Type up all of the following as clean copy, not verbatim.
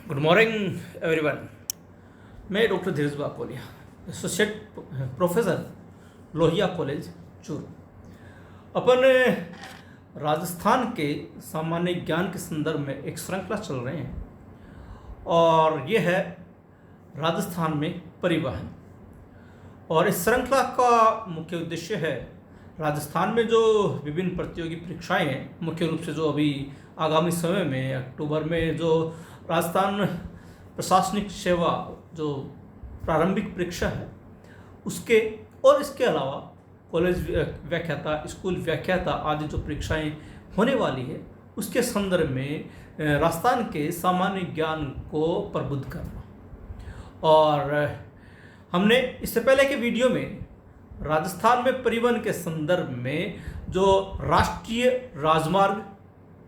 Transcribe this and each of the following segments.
Good morning everyone. मैं doctor Dheeraj Bakolia, associate professor, Lohia college Churu. अपन राजस्थान के सामान्य ज्ञान के संदर्भ में एक श्रृंखला चल रहे हैं और ये है राजस्थान में परिवहन। और इस श्रृंखला का मुख्य उद्देश्य है राजस्थान में जो विभिन्न प्रतियोगी परीक्षाएं हैं, मुख्य रूप से जो अभी आगामी समय में अक्टूबर में जो राजस्थान प्रशासनिक सेवा जो प्रारंभिक परीक्षा है उसके, और इसके अलावा कॉलेज व्याख्याता, स्कूल व्याख्याता आदि जो परीक्षाएं होने वाली है उसके संदर्भ में राजस्थान के सामान्य ज्ञान को प्रबुद्ध करना। और हमने इससे पहले के वीडियो में राजस्थान में परिवहन के संदर्भ में जो राष्ट्रीय राजमार्ग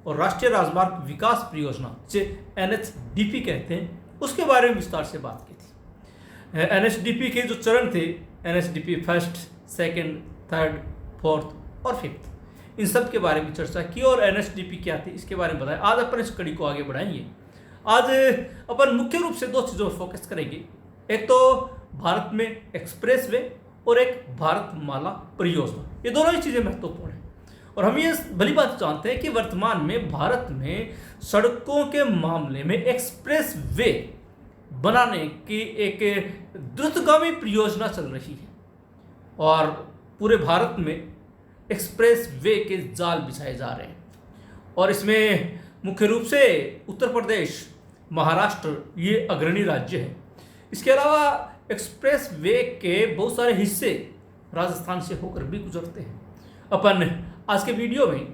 और राष्ट्रीय राजमार्ग विकास परियोजना जिसे NHDP कहते हैं उसके बारे में विस्तार से बात की थी। NHDP के जो चरण थे, NHDP first, second, third, fourth और फिफ्थ, इन सब के बारे में चर्चा की और NHDP क्या थी इसके बारे में बताया। आज अपन इस कड़ी को आगे बढ़ाएंगे। आज अपन मुख्य रूप से दो चीज़ों पर फोकस करेंगे, एक तो भारत में एक्सप्रेस वे और एक भारतमाला परियोजना। ये दोनों ही चीज़ें महत्वपूर्ण हैं और हम ये भली बात जानते हैं कि वर्तमान में भारत में सड़कों के मामले में एक्सप्रेस वे बनाने की एक द्रुतगामी परियोजना चल रही है और पूरे भारत में एक्सप्रेस वे के जाल बिछाए जा रहे हैं। और इसमें मुख्य रूप से उत्तर प्रदेश, महाराष्ट्र ये अग्रणी राज्य है। इसके अलावा एक्सप्रेस वे के बहुत सारे हिस्से राजस्थान से होकर भी गुजरते हैं। अपन आज के वीडियो में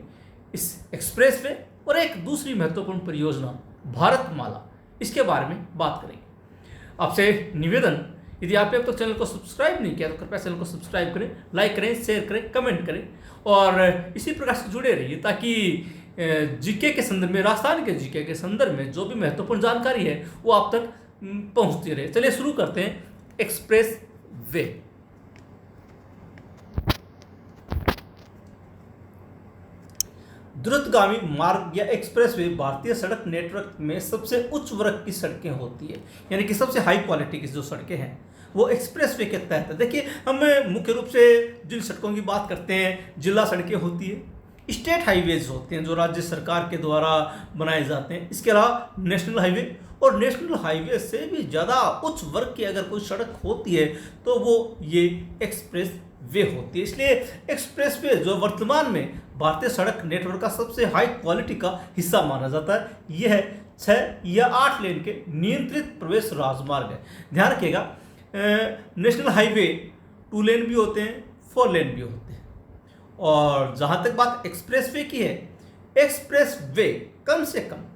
इस एक्सप्रेस वे और एक दूसरी महत्वपूर्ण परियोजना भारतमाला, इसके बारे में बात करेंगे। आपसे निवेदन, यदि आपने अब तक चैनल को सब्सक्राइब नहीं किया तो कृपया चैनल को सब्सक्राइब करें, लाइक करें, शेयर करें, कमेंट करें और इसी प्रकार से जुड़े रहिए ताकि जीके के संदर्भ में, राजस्थान के जीके के संदर्भ में जो भी महत्वपूर्ण जानकारी है वो आप तक पहुंचती रहे। चलिए शुरू करते हैं। एक्सप्रेस वे, द्रुतगामी मार्ग या एक्सप्रेस वे भारतीय सड़क नेटवर्क में सबसे उच्च वर्ग की सड़कें होती है, यानी कि सबसे हाई क्वालिटी की जो सड़कें हैं वो एक्सप्रेस वे के तहत है। देखिए, हम मुख्य रूप से जिन सड़कों की बात करते हैं, जिला सड़कें होती है, स्टेट हाईवेज होते हैं जो राज्य सरकार के द्वारा बनाए जाते हैं, इसके अलावा नेशनल हाईवे, और नेशनल हाईवे से भी ज़्यादा उच्च वर्ग की अगर कोई सड़क होती है तो वो ये एक्सप्रेस वे होती है। इसलिए एक्सप्रेस वे जो वर्तमान में भारतीय सड़क नेटवर्क का सबसे हाई क्वालिटी का हिस्सा माना जाता है, यह है 6 या 8 लेन के नियंत्रित प्रवेश राजमार्ग है। ध्यान रखिएगा, नेशनल हाईवे 2 लेन भी होते हैं, 4 लेन भी होते हैं। और जहाँ तक बात एक्सप्रेस वे की है, एक्सप्रेस वे कम से कम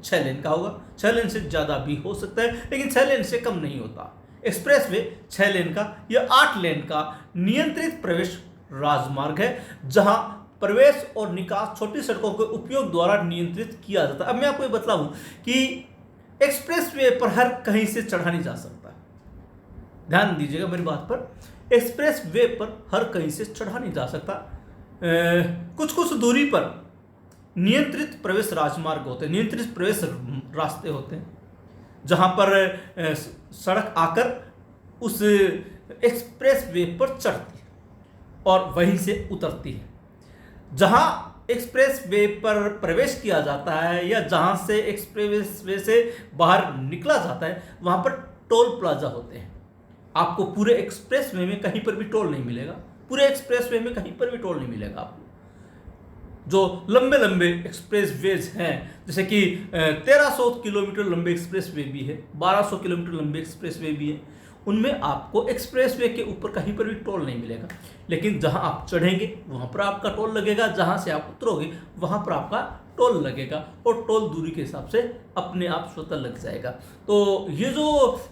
6 लेन का होगा। 6 लेन से ज़्यादा भी हो सकता है लेकिन 6 लेन से कम नहीं होता। एक्सप्रेस वे 6 लेन का या 8 लेन का नियंत्रित प्रवेश राजमार्ग है जहां प्रवेश और निकास छोटी सड़कों के उपयोग द्वारा नियंत्रित किया जाता है। अब मैं आपको ये बताऊं कि एक्सप्रेस वे पर हर कहीं से चढ़ा नहीं जा सकता। ध्यान दीजिएगा मेरी बात पर, एक्सप्रेस वे पर हर कहीं से चढ़ा नहीं जा सकता। कुछ दूरी पर नियंत्रित प्रवेश राजमार्ग होते हैं, नियंत्रित प्रवेश रास्ते होते हैं जहां पर सड़क आकर उस एक्सप्रेस वे पर चढ़ती है और वहीं से उतरती है। जहां एक्सप्रेस वे पर प्रवेश किया जाता है या जहां से एक्सप्रेस वे से बाहर निकला जाता है वहां पर टोल प्लाजा होते हैं। आपको पूरे एक्सप्रेस वे में कहीं पर भी टोल नहीं मिलेगा, पूरे एक्सप्रेस वे में कहीं पर भी टोल नहीं मिलेगा आपको। जो लंबे लंबे एक्सप्रेस वेज हैं, जैसे कि 1300 किलोमीटर लंबे एक्सप्रेस वे भी है, 1200 किलोमीटर लंबे एक्सप्रेस वे भी है, उनमें आपको एक्सप्रेस वे के ऊपर कहीं पर भी टोल नहीं मिलेगा। लेकिन जहां आप चढ़ेंगे वहां पर आपका टोल लगेगा, जहां से आप उतरोगे वहां पर आपका टोल लगेगा और टोल दूरी के हिसाब से अपने आप स्वतः लग जाएगा। तो ये जो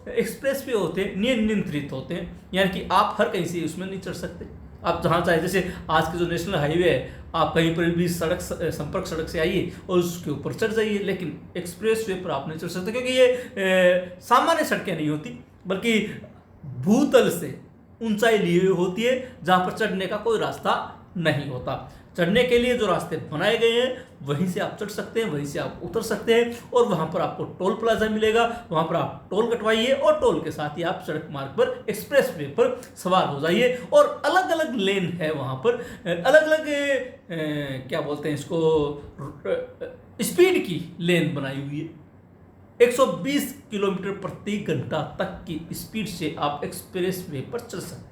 एक्सप्रेस वे होते हैं नियंत्रित होते हैं, यानी कि आप हर कहीं से उसमें नहीं चढ़ सकते। आप जहाँ चाहे, जैसे आज के जो नेशनल हाईवे है, आप कहीं पर भी संपर्क सड़क से आइए और उसके ऊपर चढ़ जाइए, लेकिन एक्सप्रेस वे पर आप नहीं चढ़ सकते क्योंकि ये सामान्य सड़कें नहीं होती बल्कि भूतल से ऊंचाई ली हुई होती है जहाँ पर चढ़ने का कोई रास्ता नहीं होता। चढ़ने के लिए जो रास्ते बनाए गए हैं वहीं से आप चढ़ सकते हैं, वहीं से आप उतर सकते हैं, और वहां पर आपको टोल प्लाजा मिलेगा, वहां पर आप टोल कटवाइए और टोल के साथ ही आप सड़क मार्ग पर एक्सप्रेस वे पर सवार हो जाइए। और अलग अलग लेन है वहां पर, अलग अलग क्या बोलते हैं इसको, स्पीड की लेन बनाई हुई है। 120 किलोमीटर प्रति घंटा तक की स्पीड से आप एक्सप्रेस वे पर चल सकते हैं।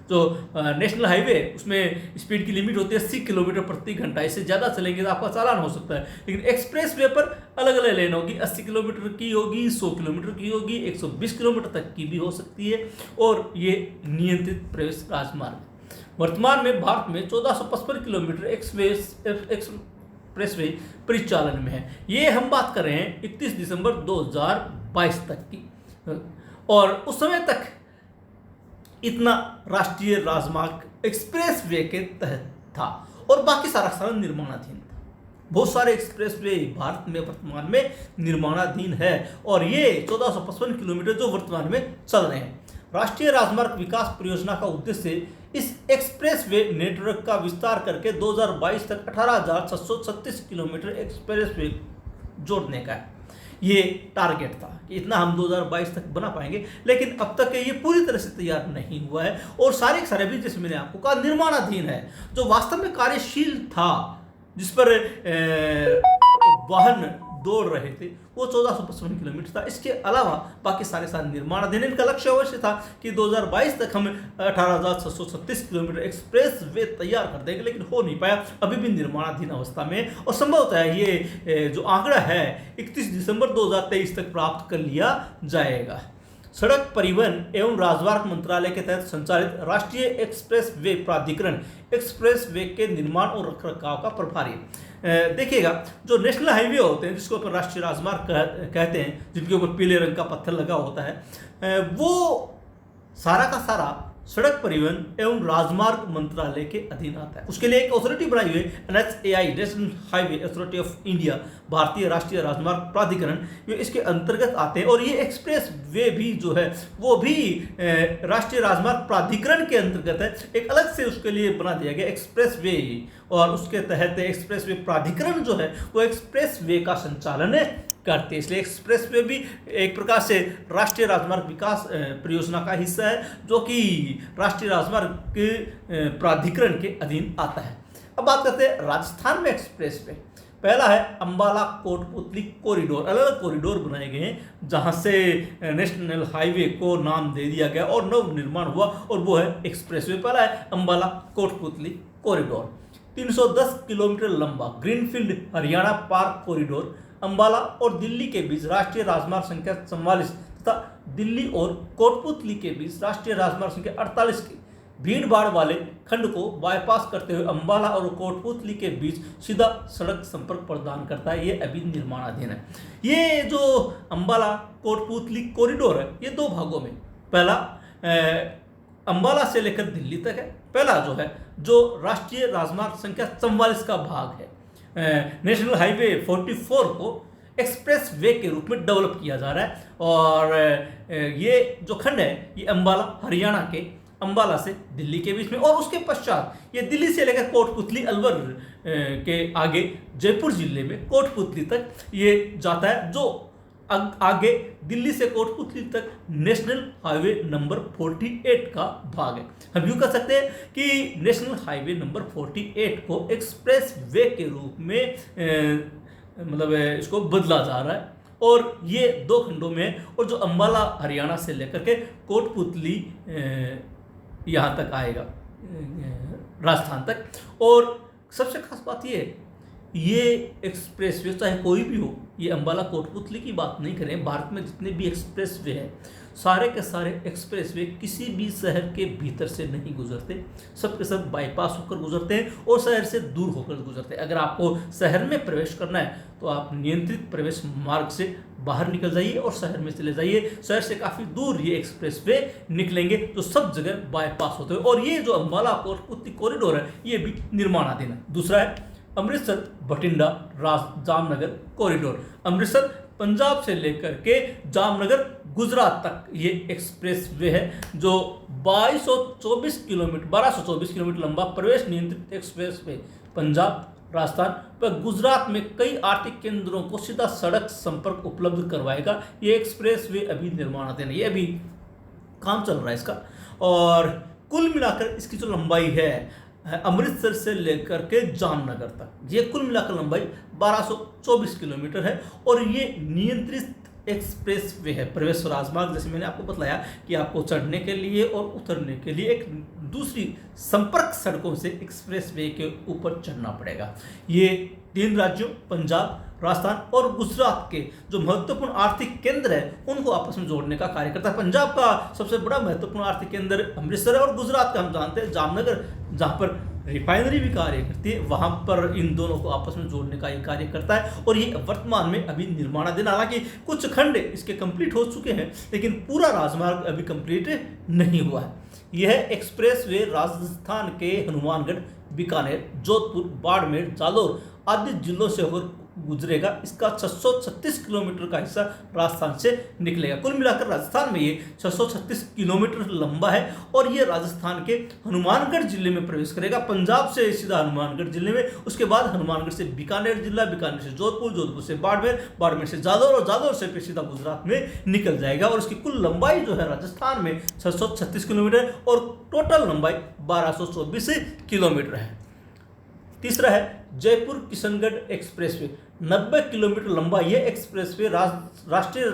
जो नेशनल हाईवे उसमें स्पीड की लिमिट होती है 80 किलोमीटर प्रति घंटा, इससे ज़्यादा चलेंगे तो आपका चालान हो सकता है। लेकिन एक्सप्रेस वे पर अलग अलग लेन होगी, 80 किलोमीटर की होगी, 100 किलोमीटर की होगी, 120 किलोमीटर तक की भी हो सकती है, और ये नियंत्रित प्रवेश राजमार्ग। वर्तमान में भारत में 1455 किलोमीटर एक्सप्रेस वे परिचालन में है। ये हम बात कर रहे हैं 31 दिसंबर 2022 तक की, और उस समय तक इतना राष्ट्रीय राजमार्ग एक्सप्रेस वे के तहत था, और बाकी सारा निर्माणाधीन था। बहुत सारे एक्सप्रेस वे भारत में वर्तमान में निर्माणाधीन है, और ये 1455 किलोमीटर जो वर्तमान में चल रहे हैं। राष्ट्रीय राजमार्ग विकास परियोजना का उद्देश्य इस एक्सप्रेस वे नेटवर्क का विस्तार करके 2022 तक 18,636 किलोमीटर एक्सप्रेस वे जोड़ने का है। ये टारगेट था कि इतना हम 2022 तक बना पाएंगे, लेकिन अब तक ये पूरी तरह से तैयार नहीं हुआ है, और सारे भी जैसे मैंने आपको कहा निर्माणाधीन है। जो वास्तव में कार्यशील था, जिस पर वाहन दौड़ रहे थे, वो 1455 किलोमीटर था। इसके अलावा बाकी सारे निर्माणाधीन। इनका लक्ष्य अवश्य था कि 2022 तक हम 18,636 किलोमीटर एक्सप्रेस वे तैयार कर देंगे, लेकिन हो नहीं पाया, अभी भी निर्माणाधीन अवस्था में। और संभवतः ये जो आंकड़ा है 31 दिसंबर 2023 तक प्राप्त कर लिया जाएगा। सड़क परिवहन एवं राजमार्ग मंत्रालय के तहत संचालित राष्ट्रीय एक्सप्रेस वे प्राधिकरण एक्सप्रेस वे के निर्माण और रखरखाव का प्रभारी। देखिएगा, जो नेशनल हाईवे होते हैं, जिसको अपन राष्ट्रीय राजमार्ग कहते हैं, जिनके ऊपर पीले रंग का पत्थर लगा होता है, वो सारा का सारा सड़क परिवहन एवं राजमार्ग मंत्रालय के अधीन आता है। उसके लिए एक अथॉरिटी बनाई हुई है, NHAI, national highway authority of India, भारतीय राष्ट्रीय राजमार्ग प्राधिकरण, ये इसके अंतर्गत आते हैं। और ये एक्सप्रेस वे भी जो है वो भी राष्ट्रीय राजमार्ग प्राधिकरण के अंतर्गत है। एक अलग से उसके लिए बना दिया गया एक्सप्रेस वे, और उसके तहत एक्सप्रेस वे प्राधिकरण जो है वो एक्सप्रेस वे का संचालन करते हैं। इसलिए एक्सप्रेस वे भी एक प्रकार से राष्ट्रीय राजमार्ग विकास परियोजना का हिस्सा है, जो कि राष्ट्रीय राजमार्ग के प्राधिकरण के अधीन आता है। अब बात करते हैं राजस्थान में एक्सप्रेस वे। पहला है अंबाला कोटपुतली कॉरिडोर। अलग अलग कॉरिडोर बनाए गए हैं, जहां से नेशनल हाईवे को नाम दे दिया गया और नव निर्माण हुआ, और वो है एक्सप्रेस वे। पहला है अंबाला कोटपुतली कॉरिडोर, 310 किलोमीटर लंबा greenfield Haryana park corridor Ambala और दिल्ली के बीच राष्ट्रीय राजमार्ग संख्या 44 तथा दिल्ली और कोटपुतली के बीच राष्ट्रीय राजमार्ग संख्या 48 के भीड़ भाड़ वाले खंड को बाईपास करते हुए अंबाला और कोटपुतली के बीच सीधा सड़क संपर्क प्रदान करता है। ये अभी निर्माणाधीन है। ये जो अंबाला कोटपुतली कॉरिडोर है, ये दो भागों में, पहला अंबाला से लेकर दिल्ली तक है। पहला जो है जो राष्ट्रीय राजमार्ग संख्या 44 का भाग है, नेशनल हाईवे 44 को एक्सप्रेस वे के रूप में डेवलप किया जा रहा है। और ये जो खंड है ये अंबाला हरियाणा के अंबाला से दिल्ली के बीच में, और उसके पश्चात ये दिल्ली से लेकर कोटपुतली अलवर के आगे जयपुर जिले में कोटपुतली तक ये जाता है, जो आगे दिल्ली से कोटपुतली तक नेशनल हाईवे नंबर 48 का भाग है। हम यूँ कह सकते हैं कि नेशनल हाईवे नंबर 48 को एक्सप्रेस वे के रूप में मतलब इसको बदला जा रहा है, और ये दो खंडों में। और जो अंबाला हरियाणा से लेकर के कोटपुतली यहाँ तक आएगा, राजस्थान तक। और सबसे खास बात ये एक्सप्रेस वे चाहे कोई भी हो, ये अंबाला कोटपुतली की बात नहीं करें, भारत में जितने भी एक्सप्रेस वे हैं सारे के सारे एक्सप्रेस वे किसी भी शहर के भीतर से नहीं गुजरते, सब के सब बाईपास होकर गुजरते हैं और शहर से दूर होकर गुजरते हैं। अगर आपको शहर में प्रवेश करना है तो आप नियंत्रित प्रवेश मार्ग से बाहर निकल जाइए और शहर में चले जाइए। शहर से काफ़ी दूर ये एक्सप्रेस वे निकलेंगे तो सब जगह बाईपास होते हैं। और ये जो अंबाला कोटपुतली कॉरिडोर है ये भी निर्माणाधीन है। दूसरा है अमृतसर बठिंडा जामनगर कॉरिडोर। अमृतसर पंजाब से लेकर के जामनगर गुजरात तक ये एक्सप्रेस वे है, जो 1224 किलोमीटर लंबा प्रवेश नियंत्रित एक्सप्रेस वे पंजाब, राजस्थान व गुजरात में कई आर्थिक केंद्रों को सीधा सड़क संपर्क उपलब्ध करवाएगा। ये एक्सप्रेस वे अभी निर्माणाधीन है, ये अभी काम चल रहा है इसका। और कुल मिलाकर इसकी जो लंबाई है अमृतसर से लेकर के जामनगर तक, ये कुल मिलाकर लंबाई 1224 किलोमीटर है। और ये नियंत्रित एक्सप्रेस वे है। प्रवेश राजमार्ग, जैसे मैंने आपको बतलाया कि आपको चढ़ने के लिए और उतरने के लिए एक दूसरी संपर्क सड़कों से एक्सप्रेस वे के ऊपर चढ़ना पड़ेगा। ये 3 राज्यों पंजाब, राजस्थान और गुजरात के जो महत्वपूर्ण आर्थिक केंद्र है उनको आपस में जोड़ने का कार्य करता है। पंजाब का सबसे बड़ा महत्वपूर्ण आर्थिक केंद्र अमृतसर है और गुजरात का हम जानते हैं जामनगर, जहाँ पर रिफाइनरी भी कार्य करती है, वहाँ पर इन दोनों को आपस में जोड़ने का ये कार्य करता है। और ये वर्तमान में अभी निर्माणाधीन, हालांकि कुछ खंड इसके कंप्लीट हो चुके हैं लेकिन पूरा राजमार्ग अभी कंप्लीट नहीं हुआ है। यह एक्सप्रेस वे राजस्थान के हनुमानगढ़, बीकानेर, जोधपुर, बाड़मेर, जालौर आदि जिलों से होकर गुजरेगा। इसका 636 किलोमीटर का हिस्सा राजस्थान से निकलेगा। कुल मिलाकर राजस्थान में ये 636 किलोमीटर लंबा है और ये राजस्थान के हनुमानगढ़ जिले में प्रवेश करेगा। पंजाब से सीधा हनुमानगढ़ जिले में, उसके बाद हनुमानगढ़ से बीकानेर जिला, बीकानेर से जोधपुर, जोधपुर से बाड़मेर, बाड़मेर से जालौर और जालौर से फिर सीधा गुजरात में निकल जाएगा। और इसकी कुल लंबाई जो है राजस्थान में 636 किलोमीटर और टोटल लंबाई 1224 किलोमीटर है। तीसरा है जयपुर किशनगढ़ एक्सप्रेसवे। 90 किलोमीटर लंबा यह एक्सप्रेसवे राष्ट्रीय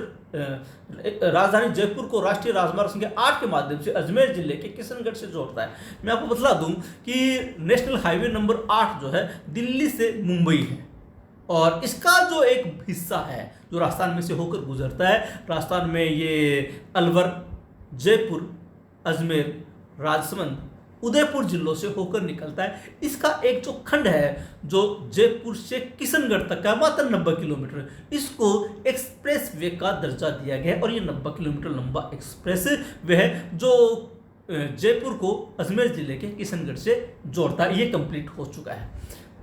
राजधानी जयपुर को राष्ट्रीय राजमार्ग संख्या 8 के माध्यम से अजमेर जिले के किशनगढ़ से जोड़ता है। मैं आपको बतला दूं कि नेशनल हाईवे नंबर 8 जो है दिल्ली से मुंबई है और इसका जो एक हिस्सा है जो राजस्थान में से होकर गुजरता है। राजस्थान में ये अलवर, जयपुर, अजमेर, राजसमंद, उदयपुर जिलों से होकर निकलता है। इसका एक जो खंड है जो जयपुर से किशनगढ़ तक का मात्र 90 किलोमीटर, इसको एक्सप्रेस वे का दर्जा दिया गया है। और ये 90 किलोमीटर लंबा एक्सप्रेस वे है जो जयपुर को अजमेर जिले के किशनगढ़ से जोड़ता है। ये कंप्लीट हो चुका है।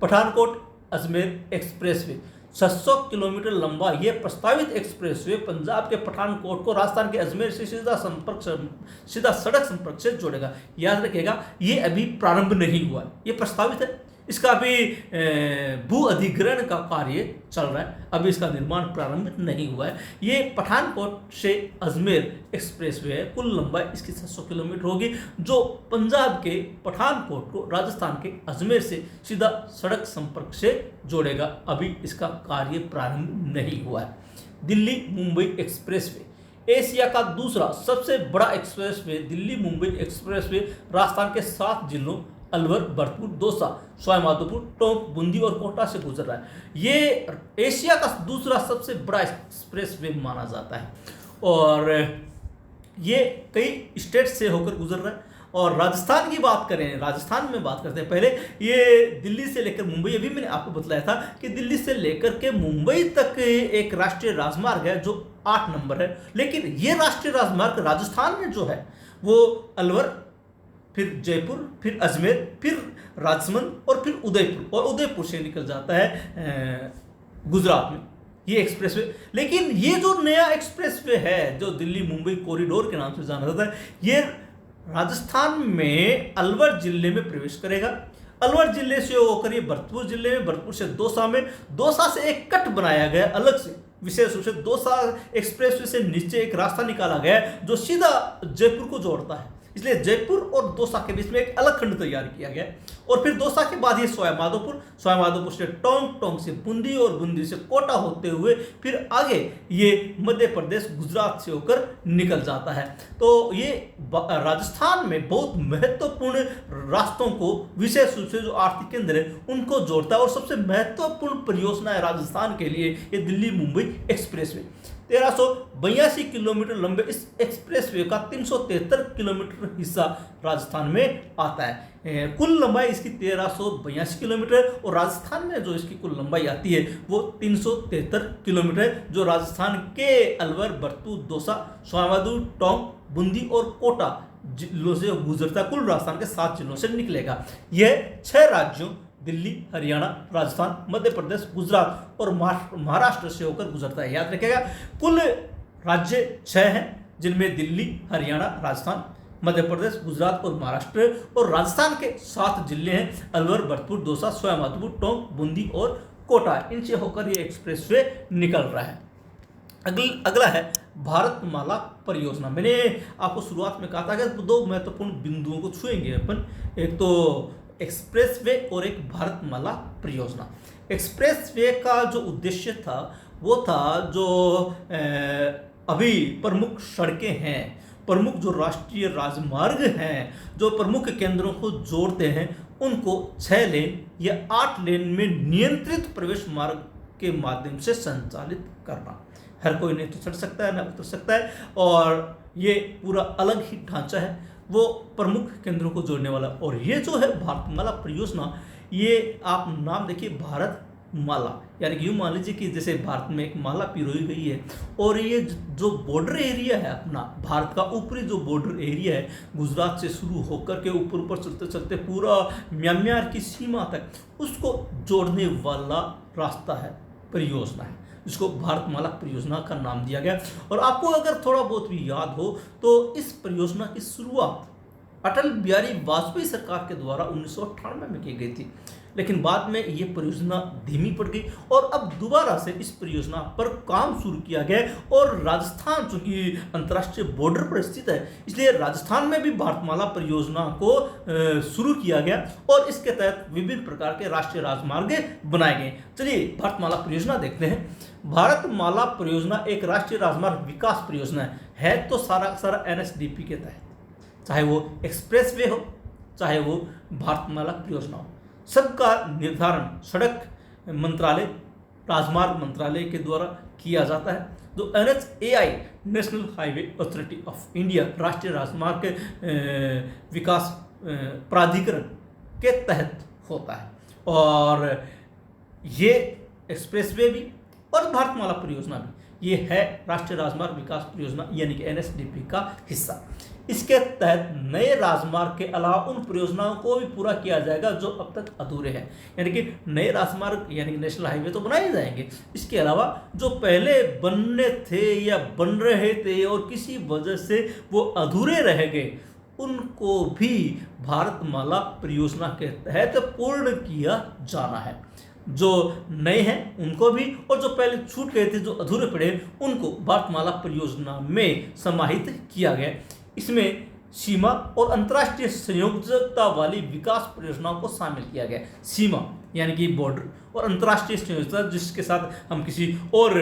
Pathankot Ajmer express way 600 kilometre लंबा यह प्रस्तावित एक्सप्रेसवे पंजाब के पठानकोट को राजस्थान के अजमेर से सीधा सड़क संपर्क से जोड़ेगा। याद रखिएगा ये अभी प्रारंभ नहीं हुआ है, ये प्रस्तावित है। इसका अभी भू अधिग्रहण का कार्य चल रहा है, अभी इसका निर्माण प्रारंभ नहीं हुआ है। ये पठानकोट से अजमेर एक्सप्रेसवे है। कुल लंबाई इसकी 600 किलोमीटर होगी जो पंजाब के पठानकोट को राजस्थान के अजमेर से सीधा सड़क संपर्क से जोड़ेगा। अभी इसका कार्य प्रारंभ नहीं हुआ है। दिल्ली मुंबई एक्सप्रेसवे एशिया का दूसरा सबसे बड़ा एक्सप्रेसवे दिल्ली मुंबई एक्सप्रेसवे राजस्थान के 7 जिलों अलवर, भरतपुर, दौसा, सवाईमाधोपुर, टोंक, बूंदी और कोटा से गुजर रहा है। ये एशिया का दूसरा सबसे बड़ा एक्सप्रेसवे माना जाता है और ये कई स्टेट से होकर गुजर रहा है। और राजस्थान की बात करें, राजस्थान में बात करते हैं पहले, ये दिल्ली से लेकर मुंबई, अभी मैंने आपको बतलाया था कि दिल्ली से लेकर के मुंबई तक एक राष्ट्रीय राजमार्ग है जो 8 नंबर है। लेकिन ये राष्ट्रीय राजमार्ग राजस्थान में जो है वो अलवर, फिर जयपुर, फिर अजमेर, फिर राजसमंद और फिर उदयपुर, और उदयपुर से निकल जाता है गुजरात में ये एक्सप्रेसवे। लेकिन ये जो नया एक्सप्रेसवे है जो दिल्ली मुंबई कॉरिडोर के नाम से जाना जाता है, ये राजस्थान में अलवर जिले में प्रवेश करेगा। अलवर जिले से होकर ये भरतपुर जिले में, भरतपुर से दौसा में, दौसा से एक कट बनाया गया अलग से, विशेष रूप से दौसा एक्सप्रेसवे से नीचे एक रास्ता निकाला गया है जो सीधा जयपुर को जोड़ता है। इसलिए जयपुर और दौसा के बीच में एक अलग खंड तैयार किया गया। और फिर दौसा के बाद ये सवाईमाधोपुर, सवाईमाधोपुर से टोंक, टोंक से बूंदी और बूंदी से कोटा होते हुए फिर आगे ये मध्य प्रदेश, गुजरात से होकर निकल जाता है। तो ये राजस्थान में बहुत महत्वपूर्ण रास्तों को, विशेष रूप से जो आर्थिक केंद्र है उनको जोड़ता है। और सबसे महत्वपूर्ण परियोजना है राजस्थान के लिए ये दिल्ली मुंबई एक्सप्रेसवे। 1382 किलोमीटर लंबे इस एक्सप्रेसवे का 373 किलोमीटर हिस्सा राजस्थान में आता है। कुल लंबाई इसकी 1382 किलोमीटर और राजस्थान में जो इसकी कुल लंबाई आती है वो 373 किलोमीटर है जो राजस्थान के अलवर, भरतपुर, दौसा, सवाईमाधोपुर, टोंक, बूंदी और कोटा जिलों से गुजरता है। कुल राजस्थान के 7 जिलों से निकलेगा। यह 6 राज्यों दिल्ली, हरियाणा, राजस्थान, मध्य प्रदेश, गुजरात और महाराष्ट्र से होकर गुजरता है। याद रखिएगा कुल राज्य 6 हैं जिनमें दिल्ली, हरियाणा, राजस्थान, मध्य प्रदेश, गुजरात और महाराष्ट्र और राजस्थान के 7 जिले हैं, अलवर, भरतपुर, दौसा, सवाईमाधोपुर, टोंक, बूंदी और कोटा। इनसे होकर ये एक्सप्रेसवे निकल रहा है। अगला है भारतमाला परियोजना। मैंने आपको शुरुआत में कहा था कि 2 महत्वपूर्ण बिंदुओं को छुएंगे अपन, एक तो एक्सप्रेसवे और एक भारतमाला परियोजना। एक्सप्रेसवे का जो उद्देश्य था वो था जो अभी प्रमुख सड़कें हैं, प्रमुख जो राष्ट्रीय राजमार्ग हैं, जो प्रमुख केंद्रों को जोड़ते हैं, उनको 6 लेन या 8 लेन में नियंत्रित प्रवेश मार्ग के माध्यम से संचालित करना। हर कोई नहीं तो चढ़ सकता है, ना उतर सकता है, और ये पूरा अलग ही ढांचा है, वो प्रमुख केंद्रों को जोड़ने वाला। और ये जो है भारतमाला परियोजना, ये आप नाम देखिए भारतमाला, यानी कि यूँ मान लीजिए कि जैसे भारत में एक माला पिरोई गई है, और ये जो बॉर्डर एरिया है अपना, भारत का ऊपरी जो बॉर्डर एरिया है, गुजरात से शुरू होकर के ऊपर ऊपर चलते चलते पूरा म्यांमार की सीमा तक, उसको जोड़ने वाला रास्ता है, परियोजना है, जिसको भारतमाला परियोजना का नाम दिया गया। और आपको अगर थोड़ा बहुत भी याद हो तो इस परियोजना की शुरुआत अटल बिहारी वाजपेयी सरकार के द्वारा 1998 में की गई थी, लेकिन बाद में ये परियोजना धीमी पड़ गई और अब दोबारा से इस परियोजना पर काम शुरू किया गया। और राजस्थान चूंकि अंतर्राष्ट्रीय बॉर्डर पर स्थित है, इसलिए राजस्थान में भी भारतमाला परियोजना को शुरू किया गया और इसके तहत विभिन्न प्रकार के राष्ट्रीय राजमार्ग बनाए गए। चलिए भारतमाला परियोजना देखते हैं। भारतमाला परियोजना एक राष्ट्रीय राजमार्ग विकास परियोजना है तो सारा एनएचडीपी के तहत, चाहे वो एक्सप्रेसवे हो चाहे वो भारतमाला परियोजना हो, सबका निर्धारण सड़क मंत्रालय, राजमार्ग मंत्रालय के द्वारा किया जाता है। जो NHAI national highway authority of India राष्ट्रीय राजमार्ग विकास प्राधिकरण के तहत होता है। और ये एक्सप्रेसवे भी और भारतमाला परियोजना भी ये है राष्ट्रीय राजमार्ग विकास परियोजना यानी कि NHDP का हिस्सा। इसके तहत नए राजमार्ग के अलावा उन परियोजनाओं को भी पूरा किया जाएगा जो अब तक अधूरे हैं, यानी कि नए राजमार्ग यानी कि नेशनल हाईवे तो बनाए जाएंगे, इसके अलावा जो पहले बनने थे या बन रहे थे और किसी वजह से वो अधूरे रह गए, उनको भी भारतमाला परियोजना के तहत पूर्ण किया जाना है। जो नए हैं उनको भी और जो पहले छूट गए थे, जो अधूरे पड़े, उनको भारतमाला परियोजना में समाहित किया गया। इसमें सीमा और अंतर्राष्ट्रीय संयोजकता वाली विकास परियोजनाओं को शामिल किया गया। सीमा यानी कि बॉर्डर, और अंतर्राष्ट्रीय संयोजकता जिसके साथ हम किसी और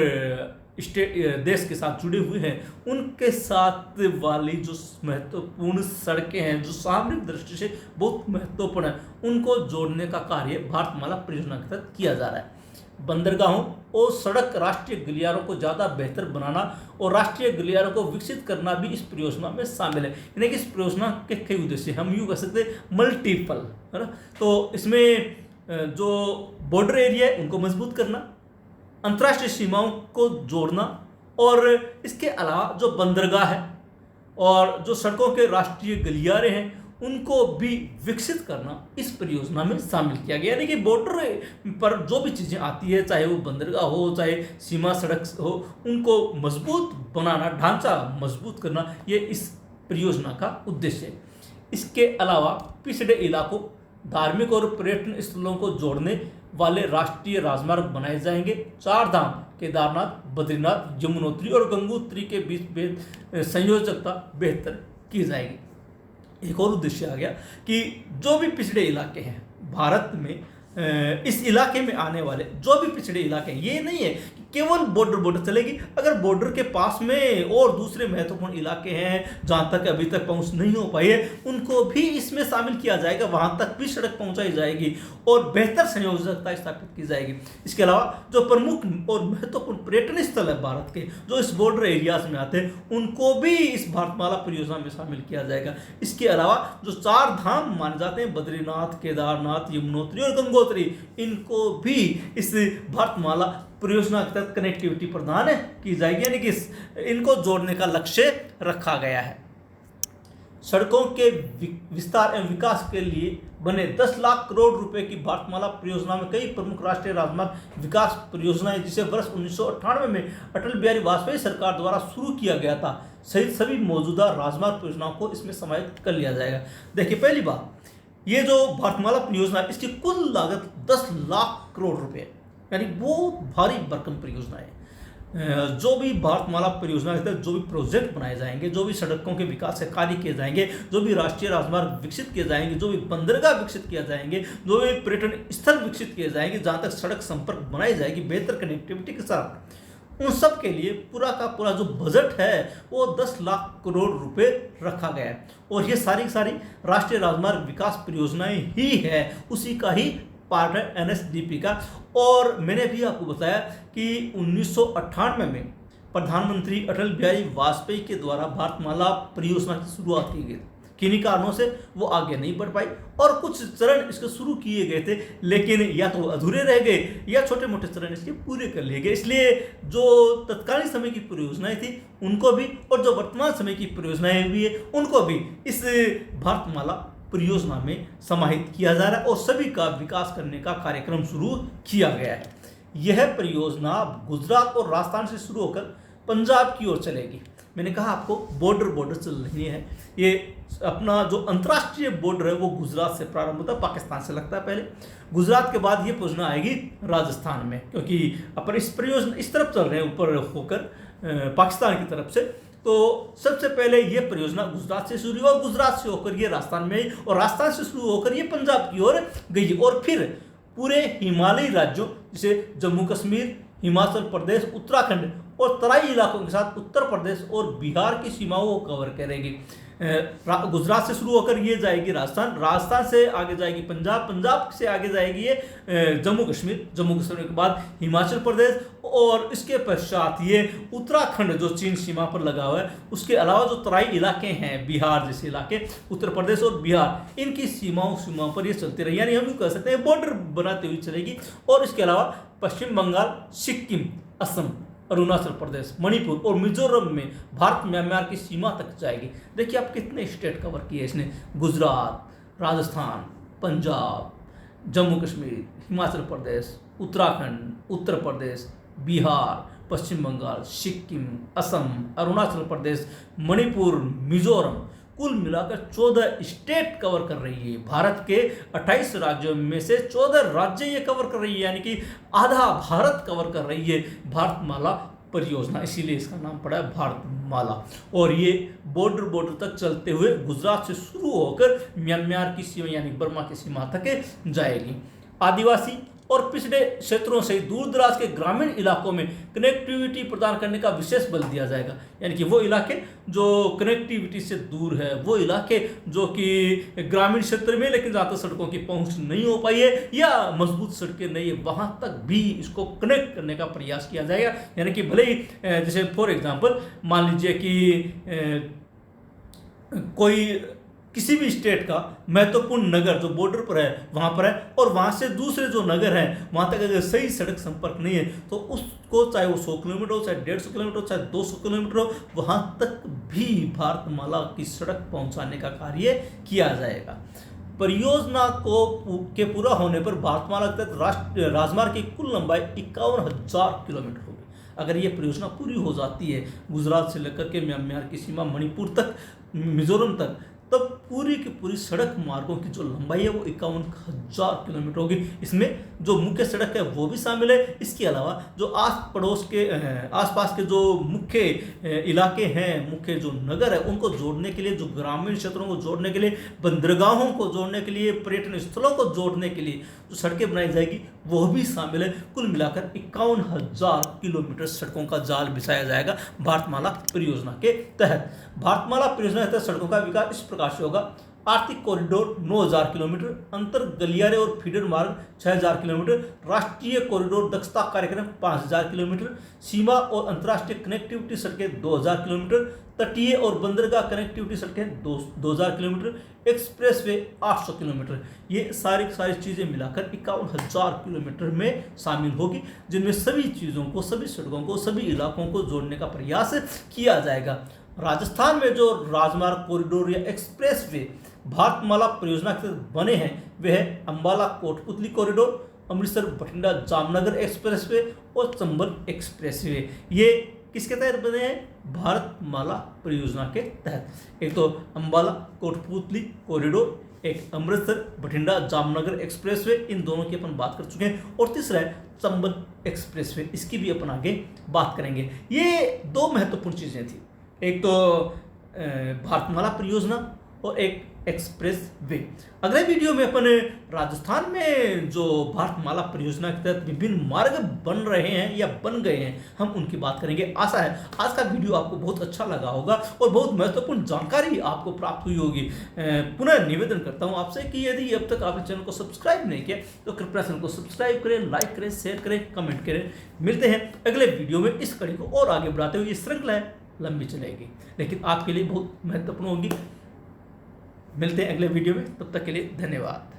देश के साथ जुड़े हुए हैं, उनके साथ वाली जो महत्वपूर्ण सड़कें हैं जो सामरिक दृष्टि से बहुत महत्वपूर्ण है, उनको जोड़ने का कार्य भारतमाला परियोजना के तहत किया जा रहा है। बंदरगाहों और सड़क राष्ट्रीय गलियारों को ज़्यादा बेहतर बनाना और राष्ट्रीय गलियारों को विकसित करना भी इस परियोजना में शामिल है। यानी कि इस परियोजना के कई उद्देश्य, हम यूँ कह सकते हैं मल्टीपल, है ना। तो इसमें जो बॉर्डर एरिया है उनको मजबूत करना, अंतर्राष्ट्रीय सीमाओं को जोड़ना, और इसके अलावा जो बंदरगाह है और जो सड़कों के राष्ट्रीय गलियारे हैं उनको भी विकसित करना इस परियोजना में शामिल किया गया। यानी कि बॉर्डर पर जो भी चीज़ें आती है, चाहे वो बंदरगाह हो चाहे सीमा सड़क हो, उनको मजबूत बनाना, ढांचा मजबूत करना, ये इस परियोजना का उद्देश्य है। इसके अलावा पिछड़े इलाकों, धार्मिक और पर्यटन स्थलों को जोड़ने वाले राष्ट्रीय राजमार्ग बनाए जाएंगे। 4 धाम केदारनाथ, बद्रीनाथ, यमुनोत्री और गंगोत्री के बीच संयोजकता बेहतर की जाएगी। एक और उद्देश्य आ गया कि जो भी पिछड़े इलाके हैं भारत में, इस इलाके में आने वाले जो भी पिछड़े इलाके हैं, ये नहीं है कि केवल बॉर्डर चलेगी। अगर बॉर्डर के पास में और दूसरे महत्वपूर्ण इलाके हैं जहाँ तक अभी तक पहुँच नहीं हो पाई है, उनको भी इसमें शामिल किया जाएगा, वहाँ तक भी सड़क पहुँचाई जाएगी और बेहतर संयोजकता स्थापित की जाएगी। इसके अलावा जो प्रमुख और महत्वपूर्ण पर्यटन स्थल है भारत के, जो इस बॉर्डर एरियाज में आते हैं, उनको भी इस भारतमाला परियोजना में शामिल किया जाएगा। इसके अलावा जो 4 धाम माने जाते हैं, बद्रीनाथ, केदारनाथ, यमुनोत्री और गंगोत्री, इनको भी इस भारतमाला परियोजना के तहत कनेक्टिविटी प्रदान की जाएगी, यानी कि इनको जोड़ने का लक्ष्य रखा गया है। सड़कों के विस्तार एवं विकास के लिए बने 10 लाख करोड़ रुपए की भारतमाला परियोजना में कई प्रमुख राष्ट्रीय राजमार्ग विकास परियोजनाएं, जिसे वर्ष 1998 में अटल बिहारी वाजपेयी सरकार द्वारा शुरू किया गया था, सहित सभी मौजूदा राजमार्ग परियोजनाओं को इसमें समाहित कर लिया जाएगा। देखिए, पहली बात, ये जो भारतमाला परियोजना है, इसकी कुल लागत 10 लाख करोड़ रुपए, यानी बहुत भारी भरकम परियोजना है। जो भी भारतमाला परियोजना के तहत जो भी प्रोजेक्ट बनाए जाएंगे, जो भी सड़कों के विकास के कार्य किए जाएंगे, जो भी राष्ट्रीय राजमार्ग विकसित किए जाएंगे, जो भी बंदरगाह विकसित किया जाएंगे, जो भी पर्यटन स्थल विकसित किए जाएंगे, जहाँ तक सड़क संपर्क बनाई जाएगी बेहतर कनेक्टिविटी के साथ, उन सब के लिए पूरा का पूरा जो बजट है वो 10 लाख करोड़ रुपए रखा गया है। और ये सारी राष्ट्रीय राजमार्ग विकास परियोजनाएं ही है, उसी का ही पार्ट है एनएसडीपी का। और मैंने भी आपको बताया कि 1998 में प्रधानमंत्री अटल बिहारी वाजपेयी के द्वारा भारतमाला परियोजना की शुरुआत की गई। किन्हीं कारणों से वो आगे नहीं बढ़ पाई और कुछ चरण इसके शुरू किए गए थे, लेकिन या तो अधूरे रह गए या छोटे मोटे चरण इसके पूरे कर लिए गए। इसलिए जो तत्कालीन समय की परियोजनाएं थी उनको भी, और जो वर्तमान समय की परियोजनाएं भी है उनको भी इस भारतमाला परियोजना में समाहित किया जा रहा है और सभी का विकास करने का कार्यक्रम शुरू किया गया है। यह परियोजना गुजरात और राजस्थान से शुरू होकर पंजाब की ओर चलेगी। मैंने कहा आपको बॉर्डर चल रही है। ये अपना जो अंतर्राष्ट्रीय बॉर्डर है वो गुजरात से प्रारंभ होता है, पाकिस्तान से लगता है पहले। गुजरात के बाद ये परियोजना आएगी राजस्थान में, क्योंकि अपन इस परियोजना इस तरफ चल रहे हैं ऊपर होकर पाकिस्तान की तरफ से। तो सबसे पहले ये परियोजना गुजरात से शुरू हुई और गुजरात से होकर ये राजस्थान में आई और राजस्थान से शुरू होकर ये पंजाब की ओर गई और फिर पूरे हिमालयी राज्यों जैसे जम्मू कश्मीर, हिमाचल प्रदेश, उत्तराखंड और तराई इलाकों के साथ उत्तर प्रदेश और बिहार की सीमाओं को कवर करेगी। गुजरात से शुरू होकर ये जाएगी राजस्थान, राजस्थान से आगे जाएगी पंजाब, पंजाब से आगे जाएगी ये जम्मू कश्मीर, जम्मू कश्मीर के बाद हिमाचल प्रदेश और इसके पश्चात ये उत्तराखंड जो चीन सीमा पर लगा हुआ है, उसके अलावा जो तराई इलाके हैं बिहार जैसे इलाके, उत्तर प्रदेश और बिहार, इनकी सीमाओं पर ये चलती रही, यानी हम यूँ कह सकते हैं बॉर्डर बनाते हुए चलेगी। और इसके अलावा पश्चिम बंगाल, सिक्किम, असम, अरुणाचल प्रदेश, मणिपुर और मिजोरम में भारत म्यांमार की सीमा तक जाएगी। देखिए आप कितने स्टेट कवर किए इसने, गुजरात, राजस्थान, पंजाब, जम्मू कश्मीर, हिमाचल प्रदेश, उत्तराखंड, उत्तर प्रदेश, बिहार, पश्चिम बंगाल, सिक्किम, असम, अरुणाचल प्रदेश, मणिपुर, मिजोरम, कुल मिलाकर 14 स्टेट कवर कर रही है। भारत के 28 राज्यों में से 14 राज्य ये कवर कर रही है, यानी कि आधा भारत कवर कर रही है भारतमाला परियोजना, इसीलिए इसका नाम पड़ा है भारतमाला। और ये बॉर्डर तक चलते हुए गुजरात से शुरू होकर म्यांमार की सीमा यानी बर्मा की सीमा तक जाएगी। आदिवासी और पिछड़े क्षेत्रों से दूर दराज के ग्रामीण इलाकों में कनेक्टिविटी प्रदान करने का विशेष बल दिया जाएगा, यानी कि वो इलाके जो कनेक्टिविटी से दूर है, वो इलाके जो कि ग्रामीण क्षेत्र में लेकिन ज़्यादा सड़कों की पहुंच नहीं हो पाई है या मजबूत सड़कें नहीं है, वहां तक भी इसको कनेक्ट करने का प्रयास किया जाएगा। यानी कि भले ही जैसे फॉर एग्जाम्पल मान लीजिए कि कोई किसी भी स्टेट का महत्वपूर्ण नगर जो बॉर्डर पर है वहाँ पर है और वहाँ से दूसरे जो नगर हैं वहाँ तक अगर सही सड़क संपर्क नहीं है तो उसको चाहे वो 100 किलोमीटर हो, चाहे 150 किलोमीटर हो, चाहे 200 किलोमीटर हो, वहाँ तक भी भारतमाला की सड़क पहुँचाने का कार्य किया जाएगा। परियोजना के पूरा होने पर भारतमाला के तहत राष्ट्रीय राजमार्ग की कुल लंबाई 51,000 किलोमीटर होगी। अगर ये परियोजना पूरी हो जाती है गुजरात से लेकर के म्यांमार की सीमा मणिपुर तक, मिजोरम तक, तब पूरी की पूरी सड़क मार्गों की जो लंबाई है वो 51,000 किलोमीटर होगी। इसमें जो मुख्य सड़क है वो भी शामिल है, इसके अलावा जो आसपास के जो मुख्य इलाके हैं, मुख्य जो नगर है उनको जोड़ने के लिए, जो ग्रामीण क्षेत्रों को जोड़ने के लिए, बंदरगाहों को जोड़ने के लिए, पर्यटन स्थलों को जोड़ने के लिए जो सड़कें बनाई जाएगी वो भी शामिल है। कुल मिलाकर 51,000 किलोमीटर सड़कों का जाल बिछाया जाएगा भारतमाला परियोजना के तहत। भारतमाला परियोजना के तहत सड़कों का विकास इस प्रकार से होगा। आर्थिक कॉरिडोर 9,000 किलोमीटर, अंतर गलियारे और फीडर मार्ग 6,000 किलोमीटर, राष्ट्रीय कॉरिडोर दक्षता कार्यक्रम 5,000 किलोमीटर, सीमा और अंतर्राष्ट्रीय कनेक्टिविटी सड़कें 2,000 किलोमीटर, तटीय और बंदरगाह कनेक्टिविटी सड़कें 2,000 किलोमीटर, एक्सप्रेसवे 800 किलोमीटर। ये सारी चीज़ें मिलाकर 51,000 किलोमीटर में शामिल होगी, जिनमें सभी चीज़ों को, सभी सड़कों को, सभी इलाकों को जोड़ने का प्रयास किया जाएगा। राजस्थान में जो राजमार्ग कॉरिडोर या एक्सप्रेस वे भारतमाला परियोजना के तहत बने हैं वे है Ambala Kotputli corridor, Amritsar Bathinda Jamnagar express way और चंबल एक्सप्रेस वे। ये किसके तहत बने हैं? भारतमाला परियोजना के तहत। एक तो अंबाला कोटपुतली कॉरिडोर, एक अमृतसर बठिंडा जामनगर एक्सप्रेसवे, इन दोनों की अपन बात कर चुके हैं। और तीसरा है चंबल एक्सप्रेसवे, इसकी भी अपन आगे बात करेंगे। ये दो महत्वपूर्ण चीज़ें थी, एक तो भारतमाला परियोजना और एक एक्सप्रेस वे। अगले वीडियो में अपन राजस्थान में जो भारतमाला परियोजना के तहत विभिन्न मार्ग बन रहे हैं या बन गए हैं, हम उनकी बात करेंगे। आशा है आज का वीडियो आपको बहुत अच्छा लगा होगा और बहुत महत्वपूर्ण जानकारी आपको प्राप्त हुई होगी। पुनः निवेदन करता हूं आपसे कि यदि अब तक आपने चैनल को सब्सक्राइब नहीं किया तो कृपया चैनल को सब्सक्राइब करें, लाइक करें, शेयर करें, कमेंट करें। मिलते हैं अगले वीडियो में। इस कड़ी को और आगे बढ़ाते हुए ये श्रृंखला लंबी चलेगी लेकिन आपके लिए बहुत महत्वपूर्ण होगी। मिलते हैं अगले वीडियो में, तब तक के लिए धन्यवाद।